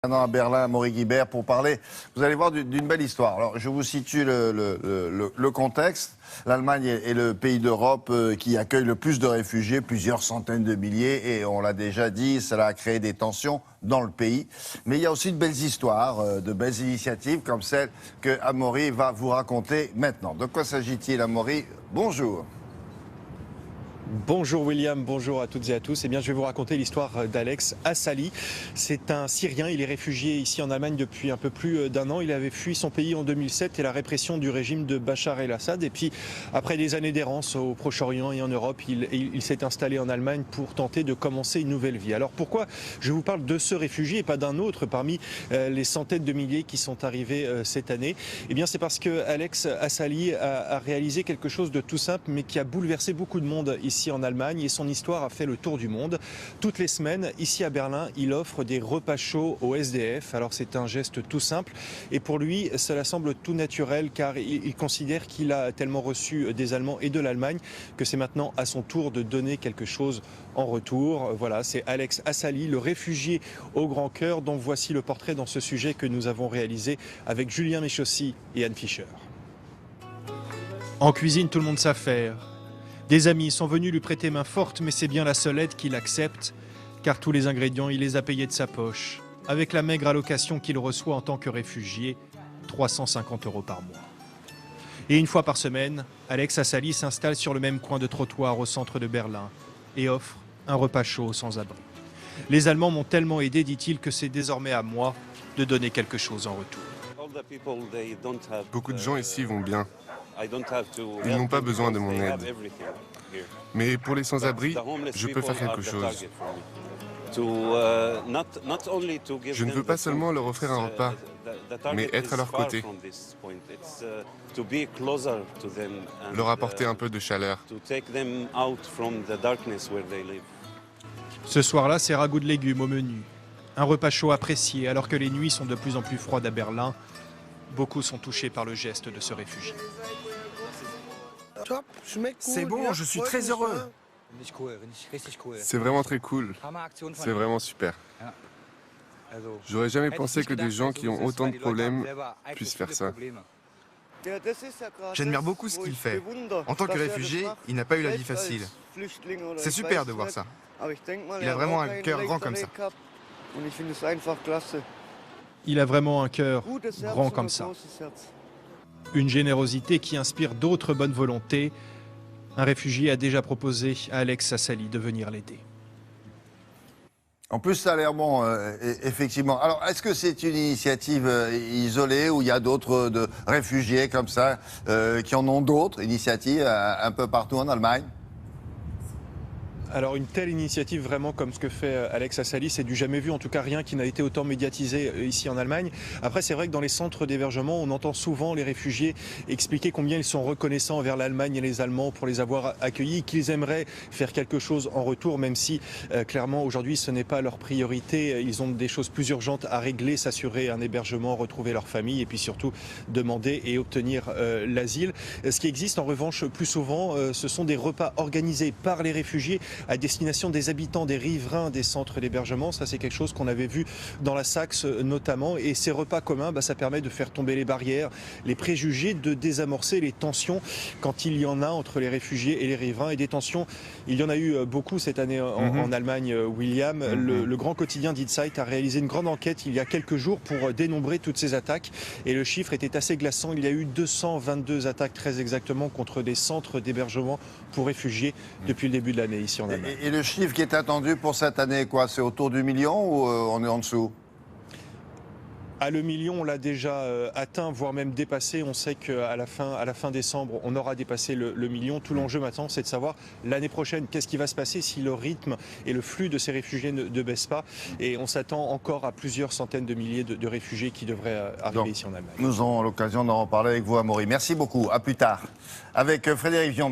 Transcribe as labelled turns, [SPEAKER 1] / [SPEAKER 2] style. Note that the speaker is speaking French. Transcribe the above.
[SPEAKER 1] Maintenant à Berlin, Amaury Guibert, pour parler, vous allez voir, d'une belle histoire. Alors, je vous situe le contexte. L'Allemagne est le pays d'Europe qui accueille le plus de réfugiés, plusieurs centaines de milliers, et on l'a déjà dit, cela a créé des tensions dans le pays. Mais il y a aussi de belles histoires, de belles initiatives, comme celle que Amaury va vous raconter maintenant. De quoi s'agit-il, Amaury? Bonjour.
[SPEAKER 2] Bonjour William, bonjour à toutes et à tous. Eh bien, je vais vous raconter l'histoire d'Alex Assali. C'est un Syrien, il est réfugié ici en Allemagne depuis un peu plus d'un an. Il avait fui son pays en 2007 et la répression du régime de Bachar el-Assad. Et puis, après des années d'errance au Proche-Orient et en Europe, il s'est installé en Allemagne pour tenter de commencer une nouvelle vie. Alors pourquoi je vous parle de ce réfugié et pas d'un autre parmi les centaines de milliers qui sont arrivés cette année? Eh bien, c'est parce que Alex Assali a réalisé quelque chose de tout simple, mais qui a bouleversé beaucoup de monde ici en Allemagne, et son histoire a fait le tour du monde. Toutes les semaines, ici à Berlin, il offre des repas chauds aux SDF. Alors c'est un geste tout simple, et pour lui, cela semble tout naturel, car il considère qu'il a tellement reçu des Allemands et de l'Allemagne que c'est maintenant à son tour de donner quelque chose en retour. Voilà, c'est Alex Assali, le réfugié au grand cœur, dont voici le portrait dans ce sujet que nous avons réalisé avec Julien Méchaussy et Anne Fischer. En cuisine, tout le monde s'affaire. Des amis sont venus lui prêter main forte, mais c'est bien la seule aide qu'il accepte, car tous les ingrédients, il les a payés de sa poche, avec la maigre allocation qu'il reçoit en tant que réfugié, 350 € par mois. Et une fois par semaine, Alex Assali s'installe sur le même coin de trottoir au centre de Berlin et offre un repas chaud aux sans-abri. Les Allemands m'ont tellement aidé, dit-il, que c'est désormais à moi de donner quelque chose en retour.
[SPEAKER 3] Beaucoup de gens ici vont bien. Ils n'ont pas besoin de mon aide. Mais pour les sans-abri, je peux faire quelque chose. Je ne veux pas seulement leur offrir un repas, mais être à leur côté. Leur apporter un peu de chaleur.
[SPEAKER 2] Ce soir-là, c'est ragoût de légumes au menu. Un repas chaud apprécié alors que les nuits sont de plus en plus froides à Berlin. Beaucoup sont touchés par le geste de ce réfugié.
[SPEAKER 4] C'est bon, je suis très heureux.
[SPEAKER 3] C'est vraiment très cool. C'est vraiment super. J'aurais jamais pensé que des gens qui ont autant de problèmes puissent faire ça.
[SPEAKER 4] J'admire beaucoup ce qu'il fait. En tant que réfugié, il n'a pas eu la vie facile. C'est super de voir ça. Il a vraiment un cœur grand comme ça.
[SPEAKER 2] Il a vraiment un cœur grand comme ça. Une générosité qui inspire d'autres bonnes volontés. Un réfugié a déjà proposé à Alex Assali de venir l'aider.
[SPEAKER 1] En plus, ça a l'air bon, effectivement. Alors, est-ce que c'est une initiative isolée ou il y a d'autres réfugiés comme ça qui en ont d'autres initiatives un peu partout en Allemagne?
[SPEAKER 2] Alors une telle initiative vraiment comme ce que fait Alex Assali, c'est du jamais vu, en tout cas rien qui n'a été autant médiatisé ici en Allemagne. Après c'est vrai que dans les centres d'hébergement, on entend souvent les réfugiés expliquer combien ils sont reconnaissants envers l'Allemagne et les Allemands pour les avoir accueillis, qu'ils aimeraient faire quelque chose en retour, même si clairement aujourd'hui ce n'est pas leur priorité. Ils ont des choses plus urgentes à régler, s'assurer un hébergement, retrouver leur famille et puis surtout demander et obtenir l'asile. Ce qui existe en revanche plus souvent, ce sont des repas organisés par les réfugiés à destination des habitants, des riverains des centres d'hébergement. Ça, c'est quelque chose qu'on avait vu dans la Saxe notamment. Et ces repas communs, ça permet de faire tomber les barrières, les préjugés, de désamorcer les tensions quand il y en a entre les réfugiés et les riverains. Et des tensions, il y en a eu beaucoup cette année en Allemagne, William. Le grand quotidien Die Zeit a réalisé une grande enquête il y a quelques jours pour dénombrer toutes ces attaques. Et le chiffre était assez glaçant. Il y a eu 222 attaques très exactement contre des centres d'hébergement pour réfugiés depuis le début de l'année ici en Allemagne.
[SPEAKER 1] Et le chiffre qui est attendu pour cette année, quoi, c'est autour du million ou on est en dessous?
[SPEAKER 2] Le million, on l'a déjà atteint, voire même dépassé. On sait qu'à la fin décembre, on aura dépassé le million. Tout l'enjeu maintenant, c'est de savoir l'année prochaine, qu'est-ce qui va se passer si le rythme et le flux de ces réfugiés ne baissent pas. Et on s'attend encore à plusieurs centaines de milliers de réfugiés qui devraient arriver ici en Allemagne.
[SPEAKER 1] Nous aurons l'occasion d'en reparler avec vous, Amaury. Merci beaucoup. À plus tard. Avec Frédéric Vion.